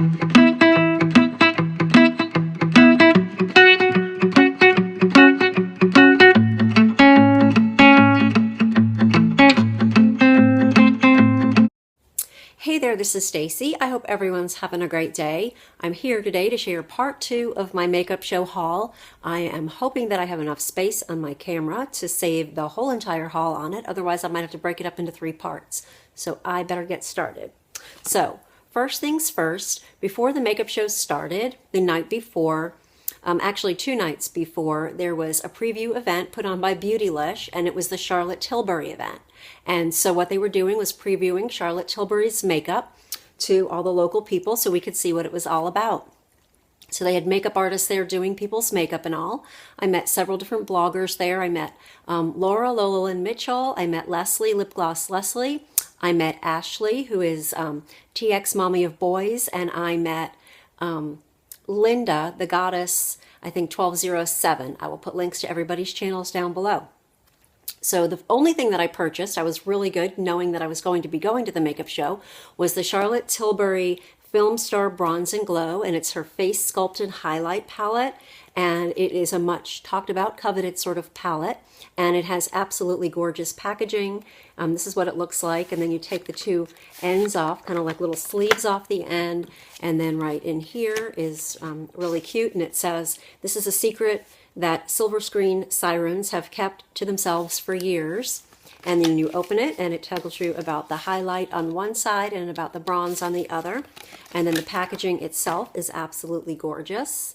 Hey there, this is Stacie. I hope everyone's having a great day. I'm here today to share part 2 of my makeup show haul. I am hoping that I have enough space on my camera to save the whole entire haul on it. Otherwise, I might have to break it up into 3 parts. So I better get started. So first things first, before the makeup show started, the night before, actually 2 nights before, there was a preview event put on by Beautylish, and it was the Charlotte Tilbury event. And so what they were doing was previewing Charlotte Tilbury's makeup to all the local people so we could see what it was all about. So they had makeup artists there doing people's makeup and all. I met several different bloggers there. I met Laura Lola Mitchell. I met Leslie, Lip Gloss Leslie. I met Ashley, who is TX Mommy of Boys. And I met Linda, the goddess, I think 1207. I will put links to everybody's channels down below. So the only thing that I purchased, I was really good knowing that I was going to be going to the makeup show, was the Charlotte Tilbury Film Star Bronze and Glow, and it's her Face Sculpted Highlight Palette, and it is a much talked about, coveted sort of palette, and it has absolutely gorgeous packaging. This is what it looks like, and then you take the 2 ends off, kind of like little sleeves off the end, and then right in here is really cute, and it says, "This is a secret that silver screen sirens have kept to themselves for years." And then you open it and it tells you about the highlight on one side and about the bronze on the other. And then the packaging itself is absolutely gorgeous.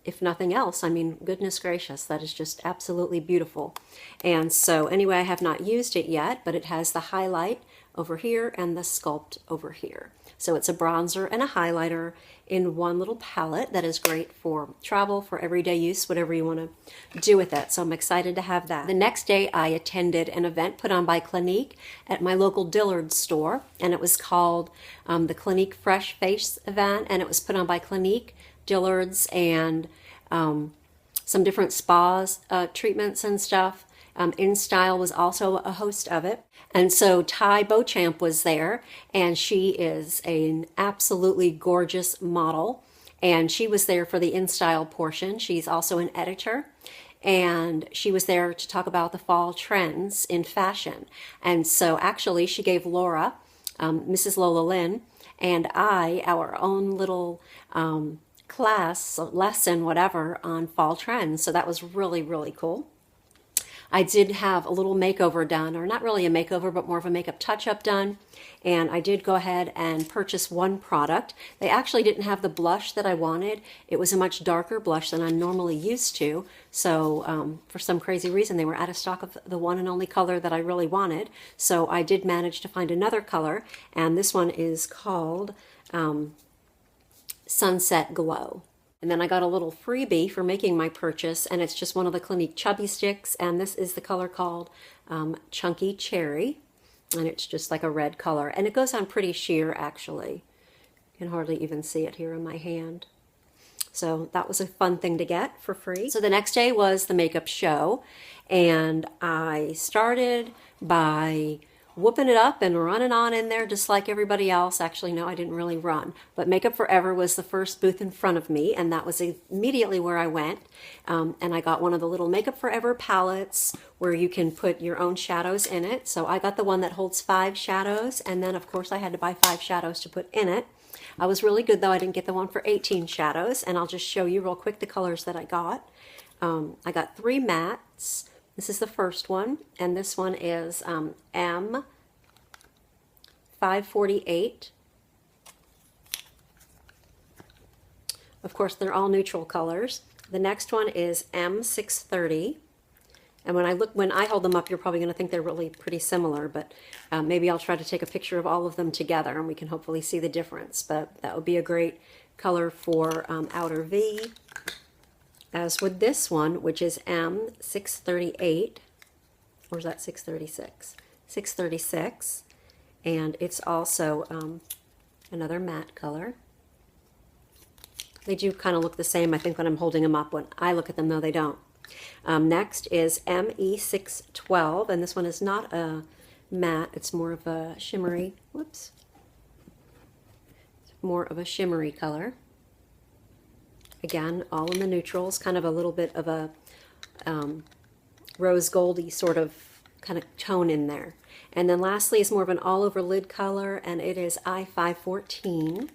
If nothing else, I mean, goodness gracious, that is just absolutely beautiful. And so anyway, I have not used it yet, but it has the highlight over here and the sculpt over here. So it's a bronzer and a highlighter in one little palette that is great for travel, for everyday use, whatever you want to do with it. So I'm excited to have that. The next day I attended an event put on by Clinique at my local Dillard's store, and it was called the Clinique Fresh Face event, and it was put on by Clinique, Dillard's, and some different spas, treatments and stuff. InStyle was also a host of it. And so Ty Beauchamp was there, and she is an absolutely gorgeous model, and she was there for the InStyle portion. She's also an editor, and she was there to talk about the fall trends in fashion. And so actually she gave Laura, Mrs. Lola Lynn, and I our own little class, lesson, whatever, on fall trends. So that was really, really cool. I did have a little makeover done, or not really a makeover, but more of a makeup touch-up done. And I did go ahead and purchase one product. They actually didn't have the blush that I wanted. It was a much darker blush than I'm normally used to. So for some crazy reason, they were out of stock of the one and only color that I really wanted. So I did manage to find another color, and this one is called Sunset Glow. And then I got a little freebie for making my purchase, and it's just one of the Clinique Chubby Sticks, and this is the color called Chunky Cherry, and it's just like a red color, and it goes on pretty sheer, actually. You can hardly even see it here in my hand. So that was a fun thing to get for free. So the next day was the makeup show, and I started by whooping it up and running on in there just like everybody else. Actually, no, I didn't really run. But Makeup Forever was the first booth in front of me, and that was immediately where I went. And I got one of the little Makeup Forever palettes where you can put your own shadows in it. So I got the one that holds 5 shadows, and then of course I had to buy 5 shadows to put in it. I was really good though. I didn't get the one for 18 shadows, and I'll just show you real quick the colors that I got. I got 3 mattes. This is the first one, and this one is M548. Of course, they're all neutral colors. The next one is M630. And when I hold them up, you're probably going to think they're really pretty similar, but maybe I'll try to take a picture of all of them together and we can hopefully see the difference. But that would be a great color for outer V. As with this one, which is M638, or is that 636? 636, and it's also another matte color. They do kind of look the same, I think, when I'm holding them up. When I look at them, though, they don't. Next is ME612, and this one is not a matte, it's more of a shimmery. Whoops. more of a shimmery color. Again, all in the neutrals, kind of a little bit of a rose goldy sort of kind of tone in there. And then lastly is more of an all over lid color, and it is I-514.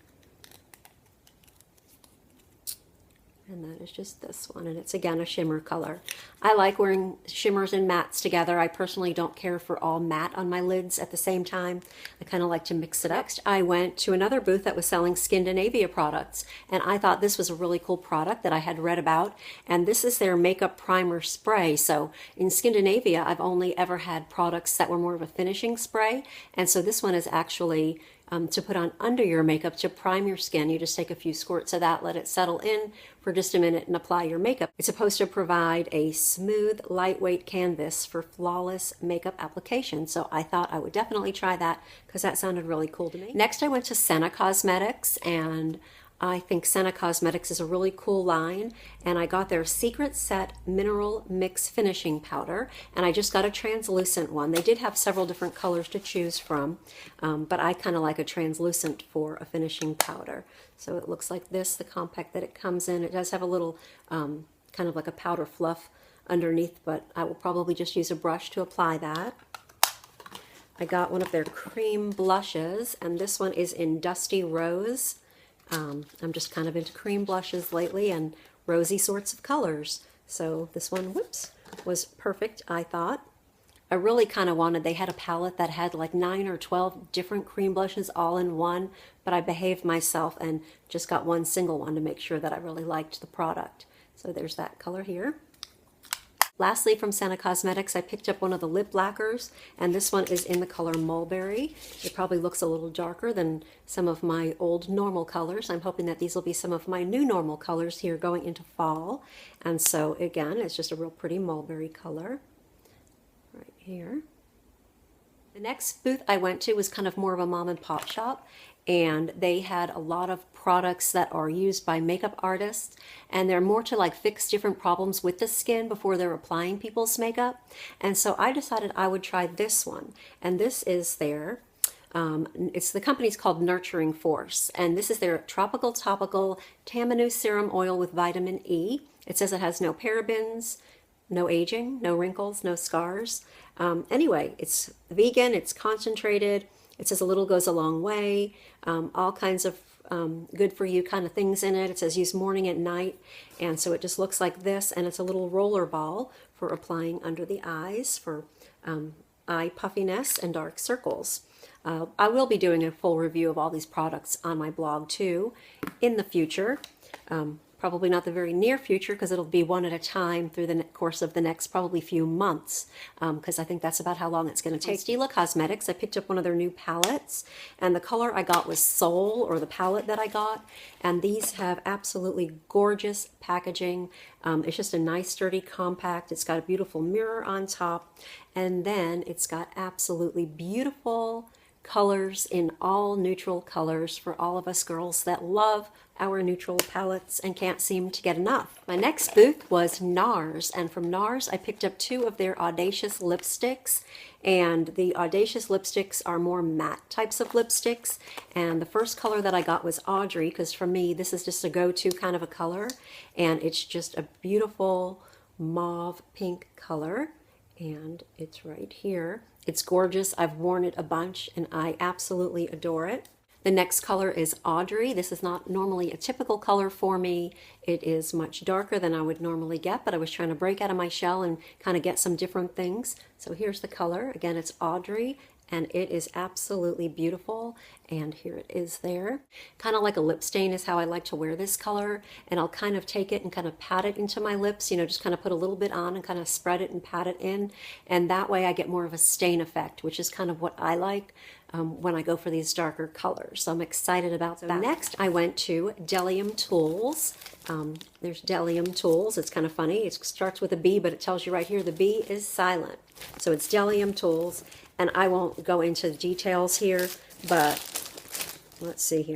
And that is just this one, and it's again a shimmer color. I like wearing shimmers and mattes together. I personally don't care for all matte on my lids at the same time. I kind of like to mix it up. Next, I went to another booth that was selling Scandinavia products, and I thought this was a really cool product that I had read about, and this is their makeup primer spray. So in Scandinavia, I've only ever had products that were more of a finishing spray, and so this one is actually to put on under your makeup to prime your skin. You just take a few squirts of that, let it settle in for just a minute, and apply your makeup. It's supposed to provide a smooth, lightweight canvas for flawless makeup application. So I thought I would definitely try that because that sounded really cool to me. Next, I went to Sena Cosmetics, and I think Sena Cosmetics is a really cool line, and I got their Secret Set Mineral Mix Finishing Powder, and I just got a translucent one. They did have several different colors to choose from, but I kind of like a translucent for a finishing powder. So it looks like this, the compact that it comes in. It does have a little kind of like a powder fluff underneath, but I will probably just use a brush to apply that. I got one of their cream blushes, and this one is in Dusty Rose. I'm just kind of into cream blushes lately and rosy sorts of colors. So this one, whoops, was perfect, I thought. I really kind of wanted, they had a palette that had like 9 or 12 different cream blushes all in one, but I behaved myself and just got one single one to make sure that I really liked the product. So there's that color here. Lastly, from Sena Cosmetics, I picked up one of the lip lacquers, and this one is in the color Mulberry. It probably looks a little darker than some of my old normal colors. I'm hoping that these will be some of my new normal colors here going into fall. And so, again, it's just a real pretty mulberry color right here. The next booth I went to was kind of more of a mom and pop shop, and they had a lot of products that are used by makeup artists, and they're more to like fix different problems with the skin before they're applying people's makeup. And so I decided I would try this one, and this is their it's the company's called Nurturing Force, and this is their tropical topical Tamanu serum oil with vitamin E. It says it has no parabens, no aging, no wrinkles, no scars. Anyway, it's vegan, it's concentrated. It says a little goes a long way, all kinds of good for you kind of things in it. It says use morning and night, and so it just looks like this, and it's a little roller ball for applying under the eyes for eye puffiness and dark circles. I will be doing a full review of all these products on my blog too in the future. Probably not the very near future, because it'll be one at a time through the course of the next probably few months, because I think that's about how long it's going to take. Ela Cosmetics, I picked up one of their new palettes, and the color I got was Soul, or the palette that I got, and these have absolutely gorgeous packaging. It's just a nice sturdy compact. It's got a beautiful mirror on top, and then it's got absolutely beautiful colors in all neutral colors for all of us girls that love our neutral palettes and can't seem to get enough. My next booth was NARS, and from NARS I picked up 2 of their Audacious lipsticks, and the Audacious lipsticks are more matte types of lipsticks, and the first color that I got was Audrey, because for me this is just a go-to kind of a color, and it's just a beautiful mauve pink color, and it's right here. It's gorgeous. I've worn it a bunch and I absolutely adore it. The next color is Audrey. This is not normally a typical color for me. It is much darker than I would normally get, but I was trying to break out of my shell and kind of get some different things. So here's the color. Again, it's Audrey, and it is absolutely beautiful, and here it is there. Kind of like a lip stain is how I like to wear this color, and I'll kind of take it and kind of pat it into my lips, you know, just kind of put a little bit on and kind of spread it and pat it in, and that way I get more of a stain effect, which is kind of what I like when I go for these darker colors. So I'm excited about that. Next, I went to Delium Tools. There's Delium Tools. It's kind of funny. It starts with a B, but it tells you right here the B is silent. So it's Delium Tools, and I won't go into the details here, but let's see here.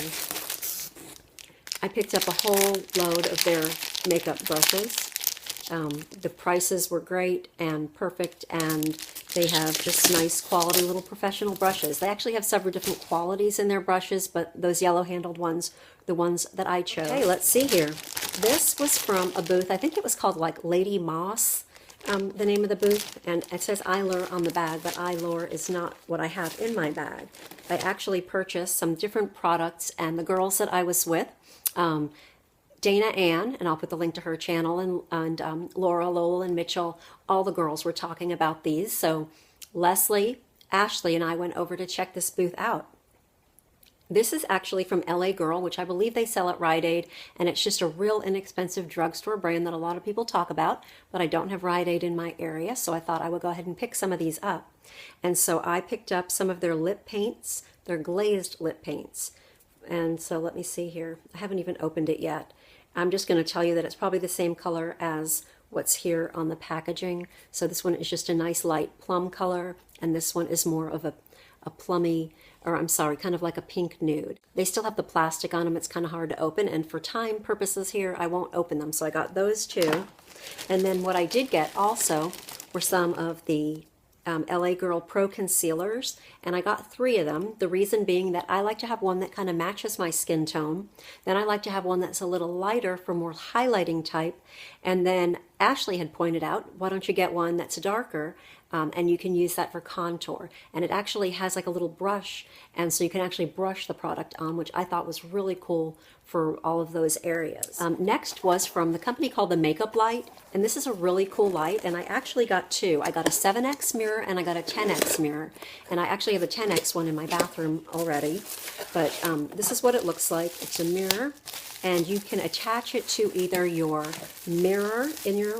I picked up a whole load of their makeup brushes. The prices were great and perfect, and They have just nice quality little professional brushes. They actually have several different qualities in their brushes, but those yellow-handled ones, the ones that I chose. Okay, let's see here. This was from a booth, I think it was called like Lady Moss, the name of the booth, and it says Eyelure on the bag, but Eyelure is not what I have in my bag. I actually purchased some different products, and the girls that I was with, Dana Ann, and I'll put the link to her channel, and Laura, Lowell, and Mitchell, all the girls were talking about these. So Leslie, Ashley, and I went over to check this booth out. This is actually from LA Girl, which I believe they sell at Rite Aid, and it's just a real inexpensive drugstore brand that a lot of people talk about, but I don't have Rite Aid in my area, so I thought I would go ahead and pick some of these up. And so I picked up some of their lip paints, their glazed lip paints. And so let me see here. I haven't even opened it yet. I'm just going to tell you that it's probably the same color as what's here on the packaging. So this one is just a nice light plum color, and this one is more of a plummy, or I'm sorry, kind of like a pink nude. They still have the plastic on them. It's kind of hard to open, and for time purposes here, I won't open them. So I got those two. And then what I did get also were some of the LA Girl Pro Concealers, and I got 3 of them. The reason being that I like to have one that kind of matches my skin tone. Then I like to have one that's a little lighter for more highlighting type. And then Ashley had pointed out, why don't you get one that's darker, and you can use that for contour. And it actually has like a little brush, and so you can actually brush the product on, which I thought was really cool for all of those areas. Next was from the company called the Makeup Light, and this is a really cool light, and I actually got 2. I got a 7X mirror and I got a 10X mirror, and I actually have a 10X one in my bathroom already, but this is what it looks like. It's a mirror, and you can attach it to either your mirror in your,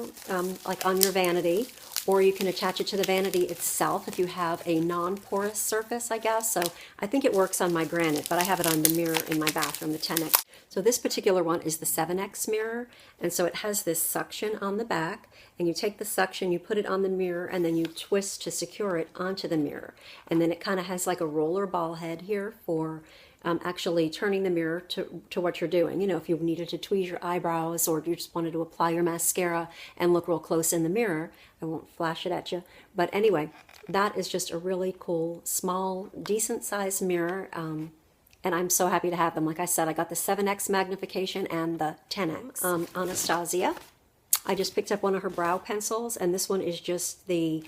like on your vanity, or you can attach it to the vanity itself if you have a non-porous surface, I guess. So I think it works on my granite, but I have it on the mirror in my bathroom, the 10X. So this particular one is the 7X mirror, and so it has this suction on the back, and you take the suction, you put it on the mirror, and then you twist to secure it onto the mirror. And then it kind of has like a roller ball head here for actually turning the mirror to what you're doing. You know, if you needed to tweeze your eyebrows, or you just wanted to apply your mascara and look real close in the mirror. I won't flash it at you. But anyway, that is just a really cool, small, decent sized mirror. And I'm so happy to have them. Like I said, I got the 7X magnification and the 10X. Anastasia, I just picked up one of her brow pencils, and this one is just the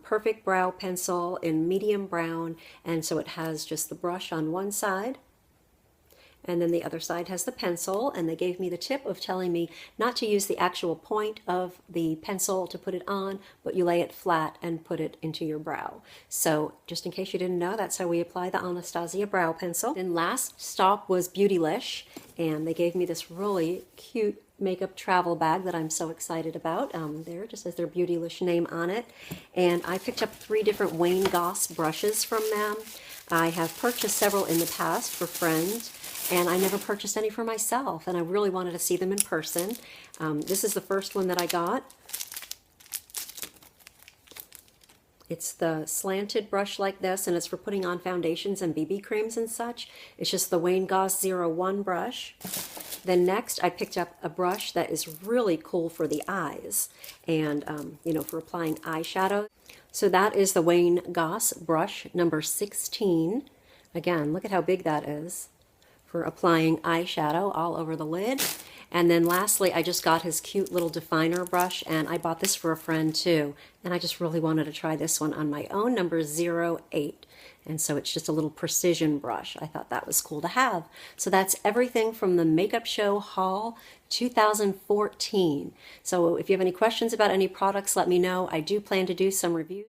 Perfect Brow Pencil in medium brown, and so it has just the brush on one side, and then the other side has the pencil, and they gave me the tip of telling me not to use the actual point of the pencil to put it on, but you lay it flat and put it into your brow. So just in case you didn't know, that's how we apply the Anastasia brow pencil. Then last stop was Beautylish, and they gave me this really cute makeup travel bag that I'm so excited about. There just says their Beautylish name on it. And I picked up 3 different Wayne Goss brushes from them. I have purchased several in the past for friends, and I never purchased any for myself, and I really wanted to see them in person. This is the first one that I got. It's the slanted brush like this, and it's for putting on foundations and BB creams and such. It's just the Wayne Goss 01 brush. Then next, I picked up a brush that is really cool for the eyes, and you know, for applying eyeshadow. So that is the Wayne Goss brush number 16. Again, look at how big that is for applying eyeshadow all over the lid. And then lastly, I just got his cute little definer brush, and I bought this for a friend too. And I just really wanted to try this one on my own, number 08. And so it's just a little precision brush. I thought that was cool to have. So that's everything from the Makeup Show Haul 2014. So if you have any questions about any products, let me know. I do plan to do some reviews.